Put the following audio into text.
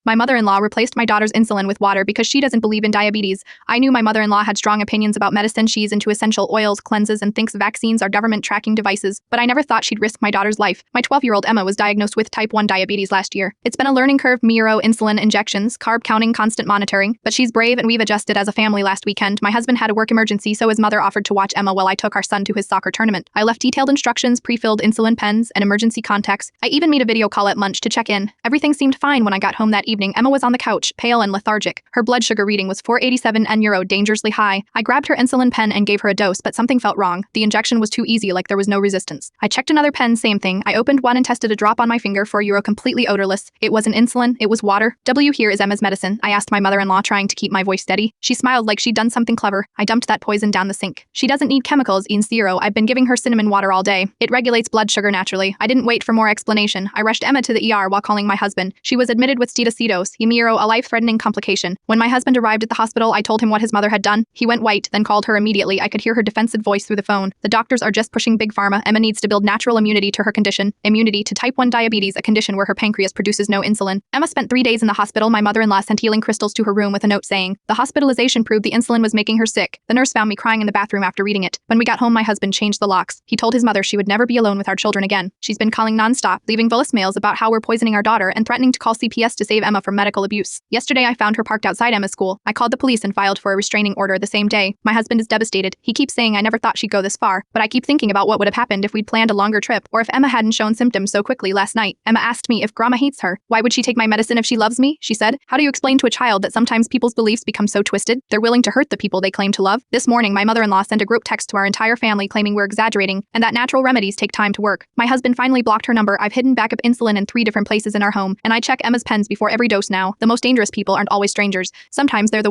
My mother-in-law replaced my daughter's insulin with water because she doesn't believe in diabetes. I knew my mother-in-law had strong opinions about medicine. She's into essential oils, cleanses, and thinks vaccines are government tracking devices. But I never thought she'd risk my daughter's life. My 12-year-old Emma was diagnosed with type 1 diabetes last year. It's been a learning curve: Miro, insulin injections, carb counting, constant monitoring. But she's brave and we've adjusted as a family. Last weekend, my husband had a work emergency, so his mother offered to watch Emma while I took our son to his soccer tournament. I left detailed instructions, pre-filled insulin pens, and emergency contacts. I even made a video call at lunch to check in. Everything seemed fine when I got home that evening. Emma was on the couch, pale and lethargic. Her blood sugar reading was 487 N, dangerously high. I grabbed her insulin pen and gave her a dose, but something felt wrong. The injection was too easy, like there was no resistance. I checked another pen, same thing. I opened one and tested a drop on my finger, €4, completely odorless. It wasn't insulin, it was water. Here is Emma's medicine, I asked my mother-in-law, trying to keep my voice steady. She smiled like she'd done something clever. I dumped that poison down the sink. She doesn't need chemicals, Insulin. I've been giving her cinnamon water all day. It regulates blood sugar naturally. I didn't wait for more explanation. I rushed Emma to the ER while calling my husband. She was admitted with steatocytosis, a life-threatening complication. When my husband arrived at the hospital, I told him what his mother had done. He went white, then called her immediately. I could hear her defensive voice through the phone. The doctors are just pushing big pharma. Emma needs to build natural immunity to her condition. Immunity to type 1 diabetes, a condition where her pancreas produces no insulin. Emma spent 3 days in the hospital. My mother-in-law sent healing crystals to her room with a note saying the hospitalization proved the insulin was making her sick. The nurse found me crying in the bathroom after reading it. When we got home, my husband changed the locks. He told his mother she would never be alone with our children again. She's been calling nonstop, leaving voicemails about how we're poisoning our daughter and threatening to call CPS to save Emma from medical abuse. Yesterday, I found her parked outside Emma's school. I called the police and filed for a restraining order the same day. My husband is devastated. He keeps saying I never thought she'd go this far, but I keep thinking about what would have happened if we'd planned a longer trip, or if Emma hadn't shown symptoms so quickly last night. Emma asked me if Grandma hates her. Why would she take my medicine if she loves me? She said. How do you explain to a child that sometimes people's beliefs become so twisted, they're willing to hurt the people they claim to love? This morning, my mother-in-law sent a group text to our entire family claiming we're exaggerating and that natural remedies take time to work. My husband finally blocked her number. I've hidden backup insulin in 3 different places in our home, and I check Emma's pens before every dose now. The most dangerous people aren't always strangers. Sometimes they're the